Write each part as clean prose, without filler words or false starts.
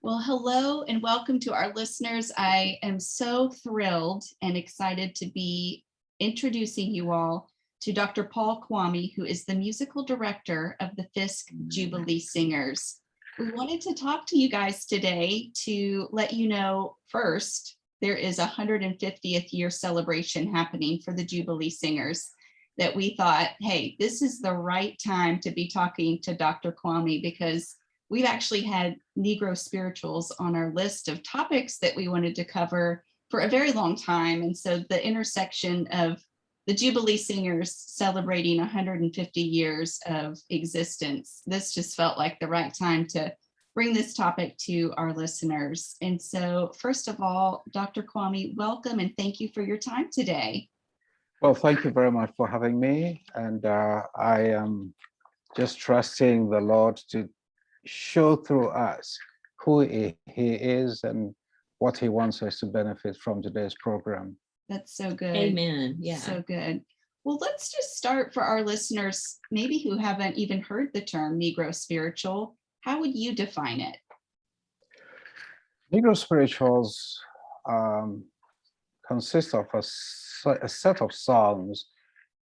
Well, hello and welcome to our listeners. I am so thrilled and excited to be introducing you all to Dr. Paul Kwami, who is the musical director of the Fisk Jubilee Singers. We wanted to talk to you guys today to let you know first, there is a 150th year celebration happening for the Jubilee Singers that we thought, hey, this is the right time to be talking to Dr. Kwami because we've actually had Negro spirituals on our list of topics that we wanted to cover for a very long time. And so the intersection of the Jubilee Singers celebrating 150 years of existence, this just felt like the right time to bring this topic to our listeners. And so first of all, Dr. Kwami, welcome and thank you for your time today. Well, thank you very much for having me. And I am just trusting the Lord to show through us who he is and what he wants us to benefit from today's program. That's so good. Amen. Yeah. So good. Well, let's just start for our listeners, maybe who haven't even heard the term Negro spiritual. How would you define it? Negro spirituals consist of a set of songs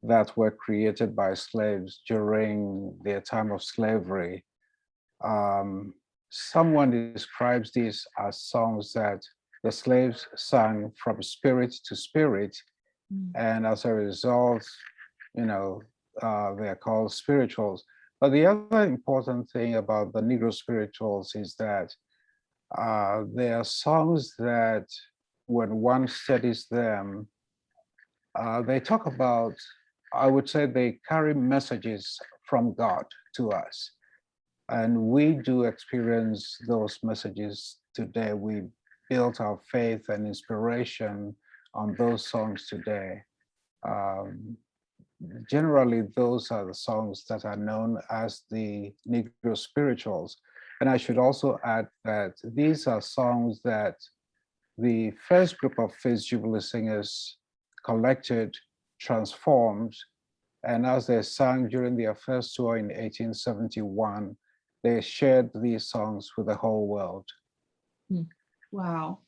that were created by slaves during their time of slavery. Someone describes these as songs that the slaves sang from spirit to spirit, and as a result, they're called spirituals. But the other important thing about the Negro spirituals is that they are songs that, when one studies them, they talk about, I would say, they carry messages from God to us. And we do experience those messages today. We built our faith and inspiration on those songs today. Generally, those are the songs that are known as the Negro spirituals. And I should also add that these are songs that the first group of Fisk Jubilee Singers collected, transformed, and as they sang during their first tour in 1871, they shared these songs with the whole world. Wow.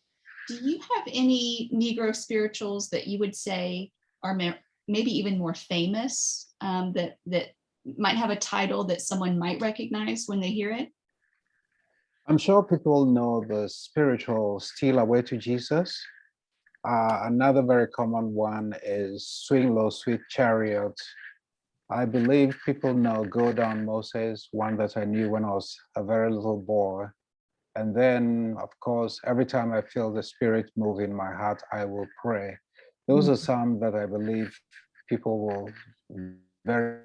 Do you have any Negro spirituals that you would say are maybe even more famous, that might have a title that someone might recognize when they hear it? I'm sure people know the spiritual Steal Away to Jesus. Another very common one is Swing Low, Sweet Chariot. I believe people know Go Down Moses, one that I knew when I was a very little boy. And then, of course, every time I feel the Spirit move in my heart, I will pray. Those are some that I believe people will very.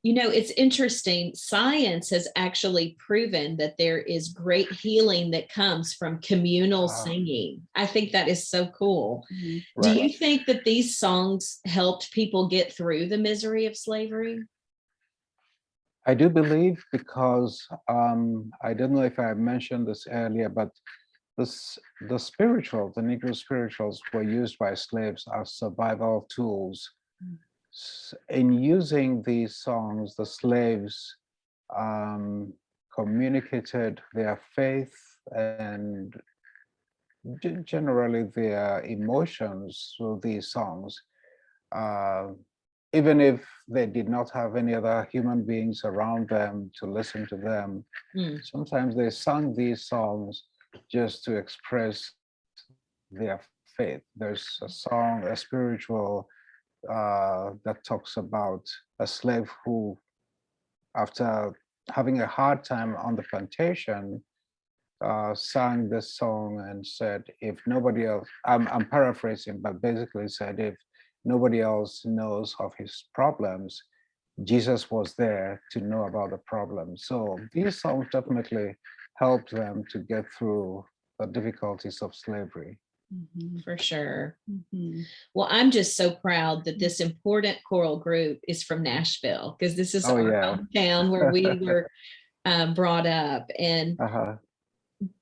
You know, it's interesting. Science has actually proven that there is great healing that comes from communal singing. I think that is so cool. Right. Do you think that these songs helped people get through the misery of slavery? I do believe, because I don't know if I mentioned this earlier, but the Negro spirituals were used by slaves as survival tools. In using these songs, the slaves communicated their faith and generally their emotions through these songs. Even if they did not have any other human beings around them to listen to them, sometimes they sang these songs just to express their faith. There's a song, a spiritual, that talks about a slave who, after having a hard time on the plantation, sang this song and said, if nobody else, I'm paraphrasing, but basically said, if nobody else knows of his problems, Jesus was there to know about the problem. So these songs definitely helped them to get through the difficulties of slavery. For sure. Well, I'm just so proud that this important choral group is from Nashville, because this is our hometown where we were brought up. And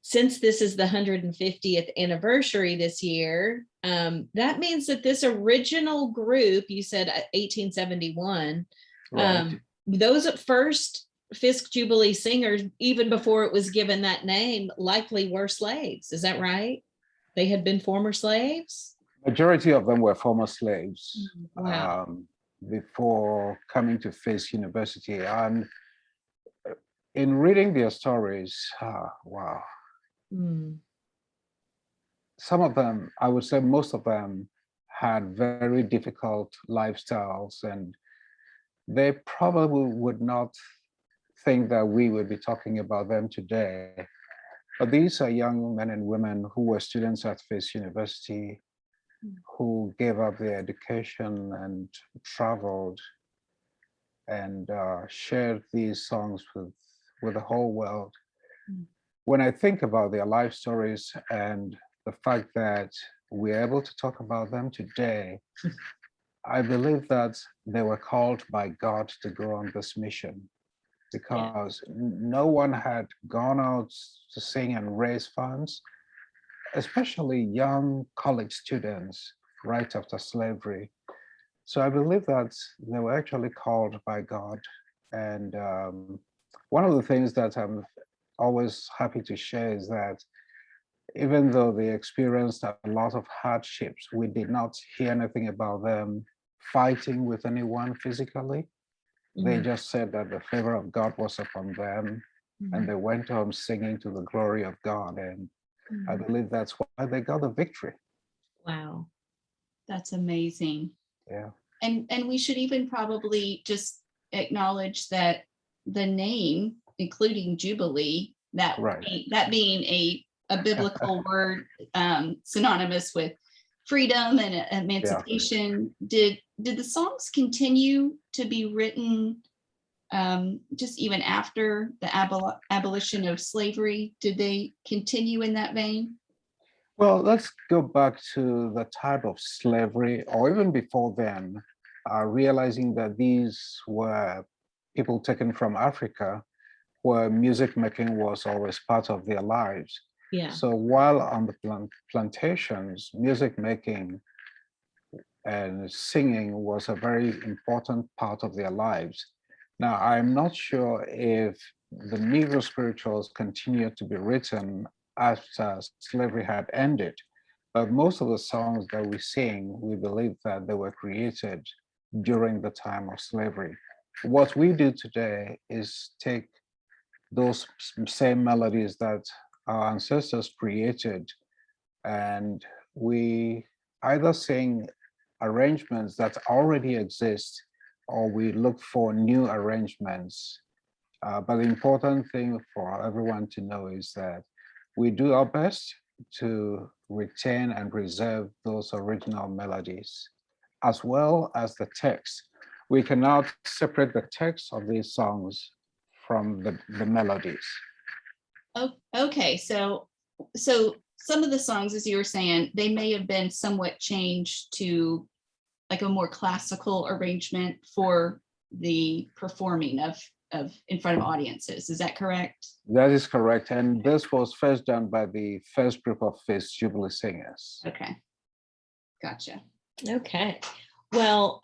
since this is the 150th anniversary this year, that means that this original group, you said 1871, those at first Fisk Jubilee Singers, even before it was given that name, likely were slaves. Is that right? They had been former slaves? Majority of them were former slaves. Wow. Before coming to Fisk University. And in reading their stories, wow. Some of them, I would say most of them, had very difficult lifestyles, and they probably would not think that we would be talking about them today. But these are young men and women who were students at Fisk University, who gave up their education and traveled and shared these songs with the whole world. When I think about their life stories and the fact that we're able to talk about them today, I believe that they were called by God to go on this mission, because no one had gone out to sing and raise funds, especially young college students right after slavery. So I believe that they were actually called by God. And one of the things that I'm always happy to share is that even though they experienced a lot of hardships, we did not hear anything about them fighting with anyone physically. They just said that the favor of God was upon them, and they went home singing to the glory of God. And I believe that's why they got the victory. Wow. That's amazing. Yeah. And we should even probably just acknowledge that the name, including Jubilee, that being a biblical word, synonymous with freedom and emancipation. Did the songs continue to be written just even after the abolition of slavery? Did they continue in that vein? Well, let's go back to the type of slavery, or even before then, realizing that these were people taken from Africa, where music making was always part of their lives. Yeah. So while on the plantations, music making and singing was a very important part of their lives. Now, I'm not sure if the Negro spirituals continued to be written after slavery had ended, but most of the songs that we sing, we believe that they were created during the time of slavery. What we do today is take those same melodies that our ancestors created, and we either sing arrangements that already exist, or we look for new arrangements. But the important thing for everyone to know is that we do our best to retain and preserve those original melodies, as well as the text. We cannot separate the text of these songs from the melodies. Oh, okay. So some of the songs, as you were saying, they may have been somewhat changed to like a more classical arrangement for the performing of in front of audiences. Is that correct? That is correct. And this was first done by the first group of Fisk Jubilee Singers. Okay. Gotcha. Okay. Well,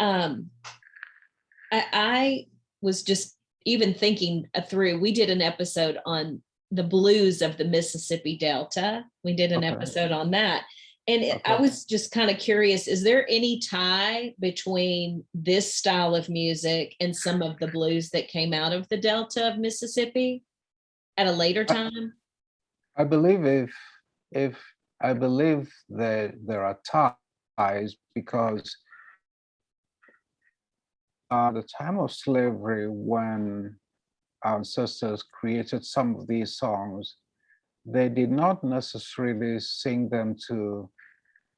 I was just even thinking through, we did an episode on the blues of the Mississippi Delta. We did an episode on that. And I was just kind of curious, is there any tie between this style of music and some of the blues that came out of the Delta of Mississippi at a later time? I believe I believe that there are ties, because at the time of slavery, when our ancestors created some of these songs, they did not necessarily sing them to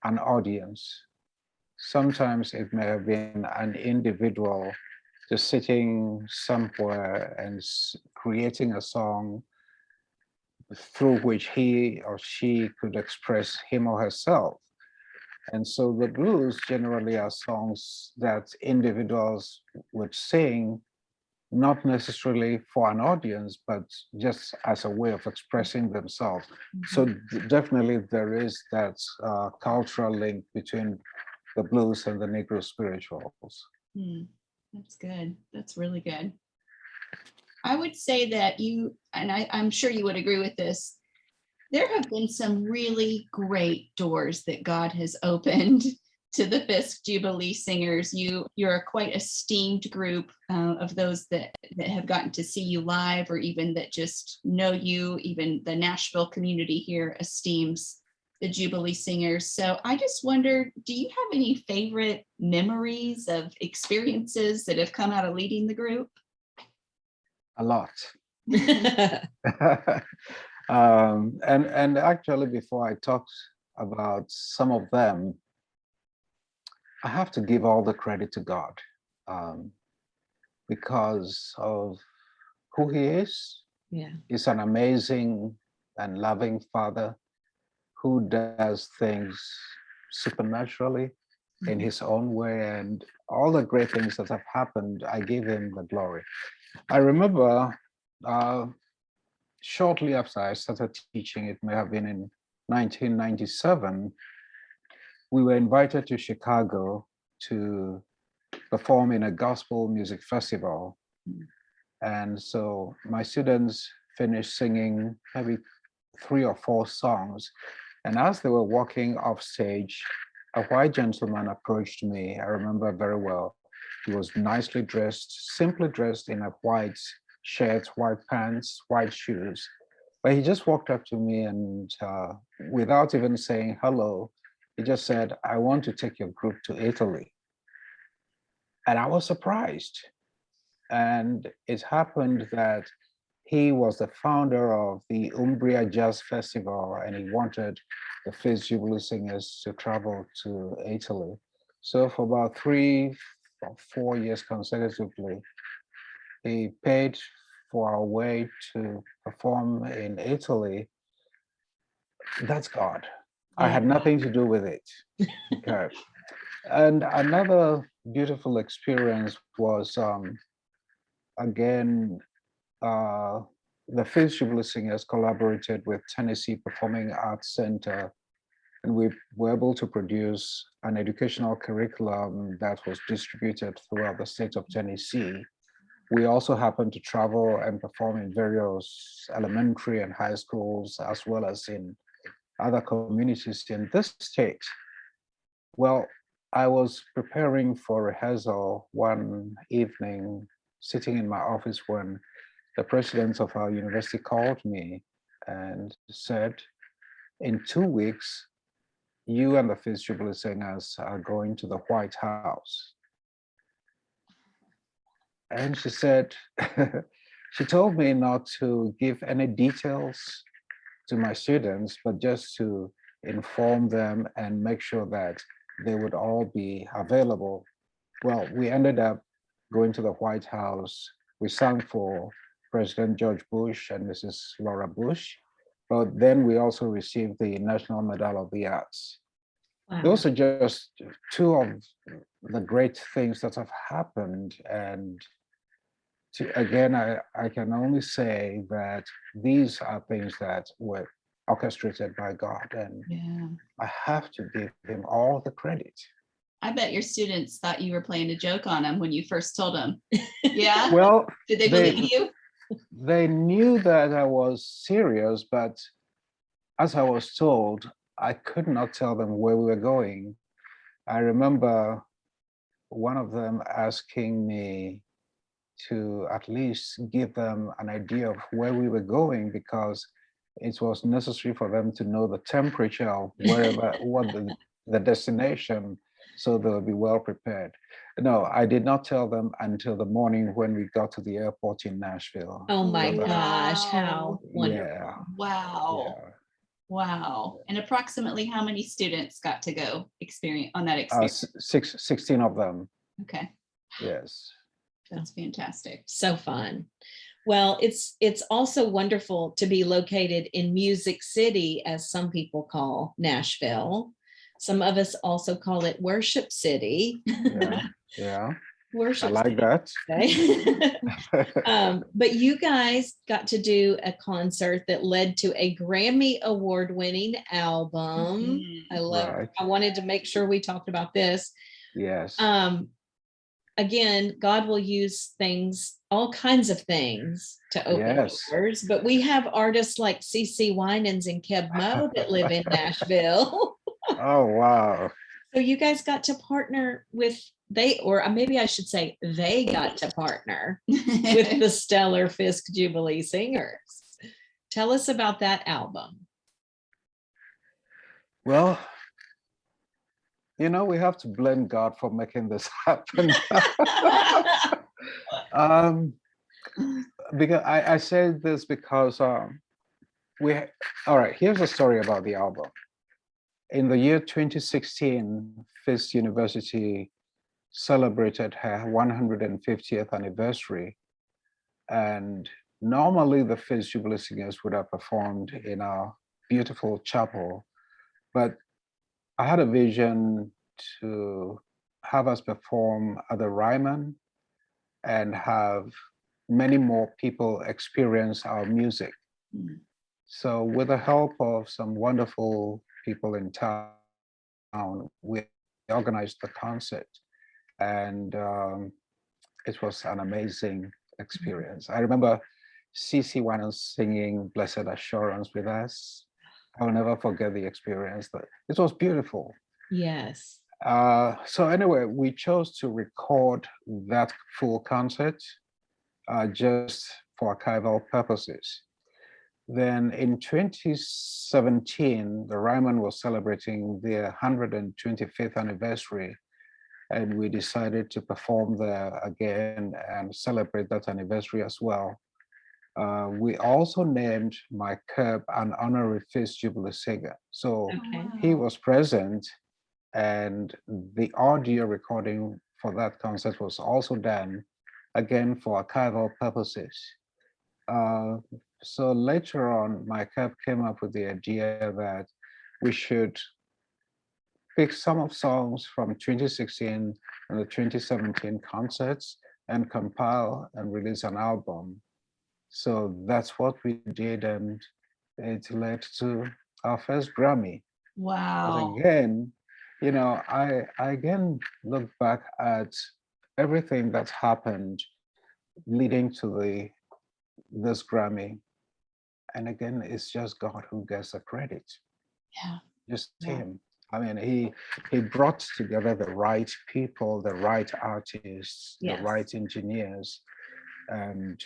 an audience. Sometimes it may have been an individual just sitting somewhere and creating a song through which he or she could express him or herself. And so the blues generally are songs that individuals would sing, not necessarily for an audience, but just as a way of expressing themselves. So definitely there is that cultural link between the blues and the Negro spirituals. That's good. That's really good. I would say that you, and I'm sure you would agree with this, there have been some really great doors that God has opened to the Fisk Jubilee Singers. You're a quite esteemed group of those that have gotten to see you live, or even that just know you. Even the Nashville community here esteems the Jubilee Singers. So I just wonder, do you have any favorite memories of experiences that have come out of leading the group? A lot. And actually, before I talk about some of them, I have to give all the credit to God, because of who he is. Yeah. He's an amazing and loving father who does things supernaturally in his own way, and all the great things that have happened, I give him the glory. I remember shortly after I started teaching, it may have been in 1997, we were invited to Chicago to perform in a gospel music festival. And so my students finished singing maybe 3 or 4 songs. And as they were walking off stage, a white gentleman approached me. I remember very well. He was nicely dressed, simply dressed in a white shirt, white pants, white shoes. But he just walked up to me and without even saying hello, he just said, "I want to take your group to Italy." And I was surprised. And it happened that he was the founder of the Umbria Jazz Festival, and he wanted the Fisk Jubilee Singers to travel to Italy. So for about 3 or 4 years consecutively, he paid for our way to perform in Italy. That's God. I had nothing to do with it. Okay. And another beautiful experience was, again, the Fisk Jubilee Singers collaborated with Tennessee Performing Arts Center, and we were able to produce an educational curriculum that was distributed throughout the state of Tennessee. We also happened to travel and perform in various elementary and high schools, as well as in other communities in this state. Well, I was preparing for rehearsal one evening, sitting in my office, when the president of our university called me and said, "In 2 weeks, you and the Fisk Jubilee Singers are going to the White House." And she said, she told me not to give any details to my students, but just to inform them and make sure that they would all be available. Well, we ended up going to the White House. We sang for President George Bush and Mrs. Laura Bush, but then we also received the National Medal of the Arts. Wow. Those are just 2 of the great things that have happened. And again, I can only say that these are things that were orchestrated by God, and I have to give him all the credit. I bet your students thought you were playing a joke on them when you first told them. Yeah? Well, did they believe you? They knew that I was serious, but as I was told, I could not tell them where we were going. I remember one of them asking me to at least give them an idea of where we were going, because it was necessary for them to know the temperature of wherever, what the destination, so they'll be well prepared. No, I did not tell them until the morning when we got to the airport in Nashville. Oh my gosh, how wonderful. Yeah. Wow. Yeah. Wow. And approximately how many students got to go experience on that experience? 16 of them. Okay. Yes. That's fantastic. So fun. Well, it's also wonderful to be located in Music City, as some people call Nashville. Some of us also call it Worship City. Yeah. Yeah. Worship I like City. that. Okay. But you guys got to do a concert that led to a Grammy award-winning album. I love. Right. I wanted to make sure we talked about this. Yes. again, God will use things, all kinds of things to open Yes. doors, but we have artists like CC Winans and Keb Mo that live in Nashville. Oh, wow. So you guys got to partner with or maybe I should say they got to partner with the stellar Fisk Jubilee Singers. Tell us about that album. Well, you know, we have to blame God for making this happen. Because I say this because all right, here's a story about the album. In the year 2016, Fisk University celebrated her 150th anniversary. And normally the Fisk Jubilee Singers would have performed in our beautiful chapel, but I had a vision to have us perform at the Ryman and have many more people experience our music. Mm. So with the help of some wonderful people in town, we organized the concert, and it was an amazing experience. I remember CC Winans singing Blessed Assurance with us. I will never forget the experience. It was beautiful. Yes. So anyway, we chose to record that full concert just for archival purposes. Then in 2017, the Ryman was celebrating their 125th anniversary, and we decided to perform there again and celebrate that anniversary as well. We also named my Curb an honorary Fisk Jubilee Singer. So he was present, and the audio recording for that concert was also done, again, for archival purposes. So later on, my Curb came up with the idea that we should pick some of songs from 2016 and the 2017 concerts and compile and release an album. So that's what we did, and it led to our first Grammy. Wow. But again, you know, I again look back at everything that's happened leading to this Grammy. And again, it's just God who gets the credit. Yeah. Just him. I mean, he brought together the right people, the right artists, the right engineers, and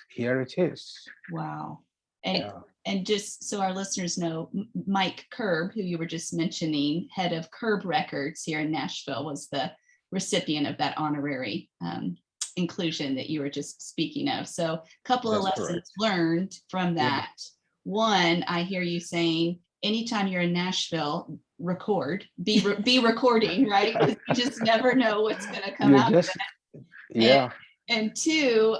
here it is. Wow. And just so our listeners know, Mike Curb, who you were just mentioning, head of Curb Records here in Nashville, was the recipient of that honorary inclusion that you were just speaking of. So a couple of lessons learned from that. One, I hear you saying, anytime you're in Nashville, be recording, right? Because you just never know what's going to come out of it. Yeah. And two,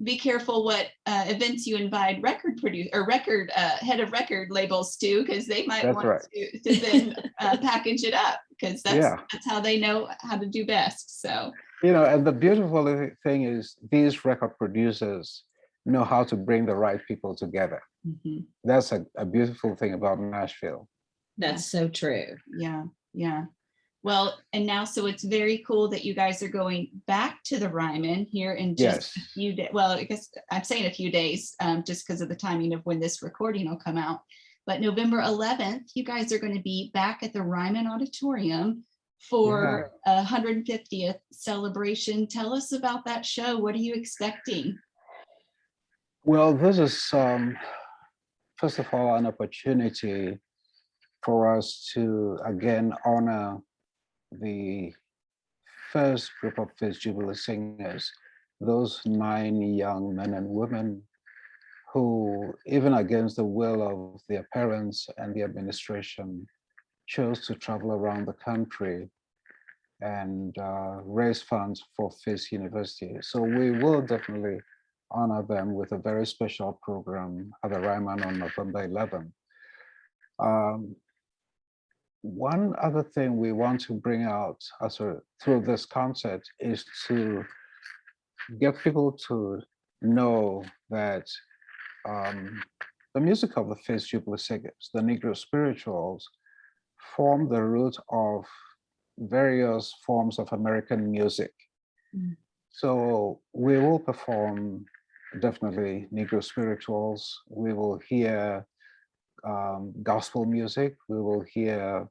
be careful what events you invite record producer or head of record labels to, because they might want to then package it up, because that's how they know how to do best. So, you know, and the beautiful thing is these record producers know how to bring the right people together. Mm-hmm. That's a beautiful thing about Nashville. That's so true. Yeah, yeah. Well, and now, so it's very cool that you guys are going back to the Ryman here in just a few days. Well, I guess I'm saying a few days, just because of the timing of when this recording will come out. But November 11th, you guys are going to be back at the Ryman Auditorium for a 150th celebration. Tell us about that show. What are you expecting? Well, this is, first of all, an opportunity for us to, again, honor the first group of Fisk Jubilee Singers, those 9 young men and women who, even against the will of their parents and the administration, chose to travel around the country and raise funds for Fisk University. So we will definitely honor them with a very special program at the Ryman on November 11th. One other thing we want to bring out through this concert is to get people to know that the music of the Fisk Jubilee Singers, the Negro spirituals, form the root of various forms of American music. Mm. So we will perform definitely Negro spirituals. We will hear gospel music. We will hear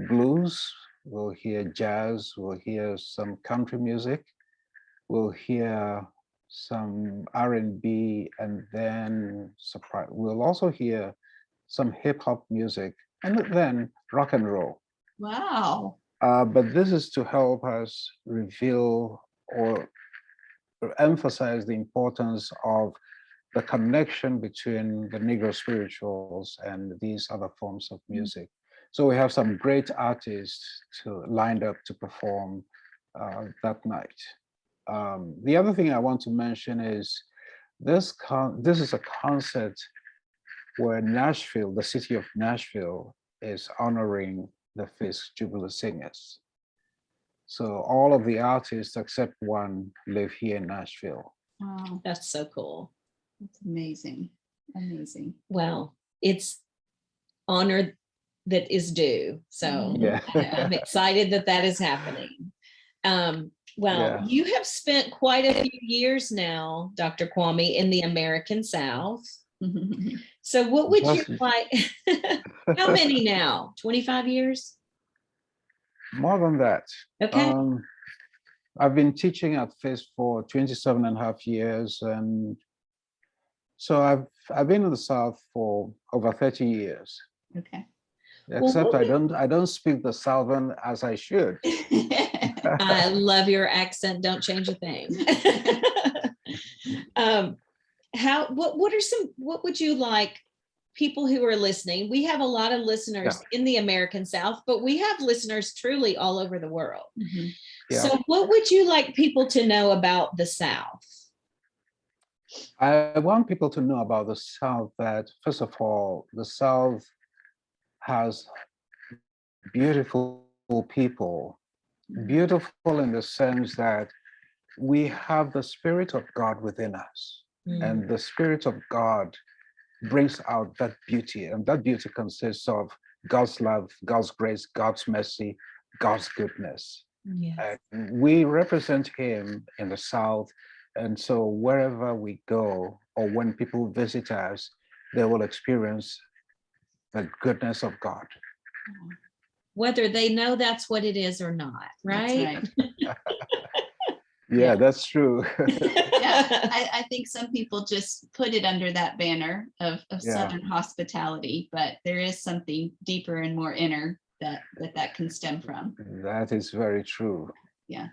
blues. We'll hear jazz. We'll hear some country music. We'll hear some R&B, and then surprise. We'll also hear some hip hop music, and then rock and roll. Wow. But this is to help us reveal or emphasize the importance of the connection between the Negro spirituals and these other forms of music. So we have some great artists lined up to perform that night. The other thing I want to mention is this is a concert where Nashville, the city of Nashville, is honoring the Fisk Jubilee Singers. So all of the artists except one live here in Nashville. Wow. That's so cool. That's amazing. Amazing. Well, it's honor that is due. So Yeah. I'm excited that that is happening. You have spent quite a few years now, Dr. Kwami, in the American South. So what would you like? How many now? 25 years? More than that. Okay. I've been teaching at Fisk for 27 and a half years. And so I've been in the South for over 30 years. Okay. Except I don't speak the Southern as I should. I love your accent. Don't change a thing. What would you like people who are listening? We have a lot of listeners in the American South, but we have listeners truly all over the world. Mm-hmm. Yeah. So what would you like people to know about the South? I want people to know about the South that, first of all, the South has beautiful people, beautiful in the sense that we have the Spirit of God within us. And the Spirit of God brings out that beauty. And that beauty consists of God's love, God's grace, God's mercy, God's goodness. Yes. And we represent Him in the South. And so wherever we go, or when people visit us, they will experience the goodness of God. Whether they know that's what it is or not, right? That's right. That's true. I think some people just put it under that banner of Southern hospitality, but there is something deeper and more inner that can stem from. That is very true. Yeah.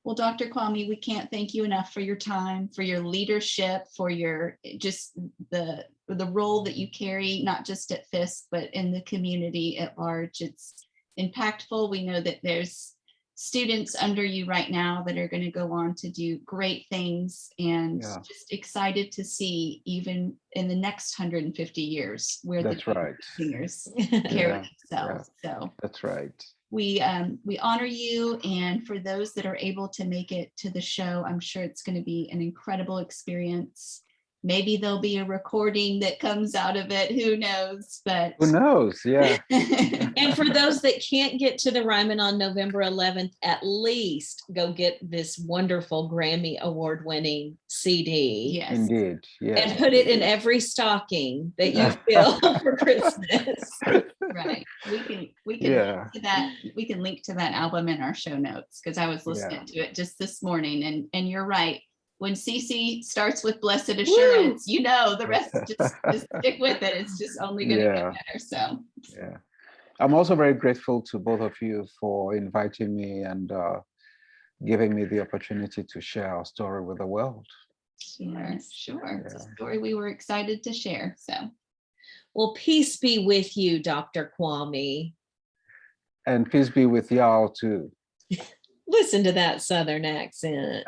Well, Dr. Kwami, we can't thank you enough for your time, for your leadership, for your just the role that you carry, not just at Fisk, but in the community at large. It's impactful. We know that there's students under you right now that are going to go on to do great things, and just excited to see even in the next 150 years where the singers carry themselves. So that's right. We honor you, and for those that are able to make it to the show, I'm sure it's going to be an incredible experience. Maybe there'll be a recording that comes out of it. Who knows? But who knows? Yeah. And for those that can't get to the Ryman on November 11th, at least go get this wonderful Grammy award-winning CD. Yes. Indeed. Yes. And put it in every stocking that you fill for Christmas. Right. We can link to that. We can link to that album in our show notes, because I was listening to it just this morning, and you're right. When Cece starts with Blessed Assurance, the rest just stick with it. It's just only going to get better. So I'm also very grateful to both of you for inviting me and giving me the opportunity to share our story with the world. Sure. It's a story we were excited to share. So, well, peace be with you, Dr. Kwami. And peace be with y'all too. Listen to that Southern accent.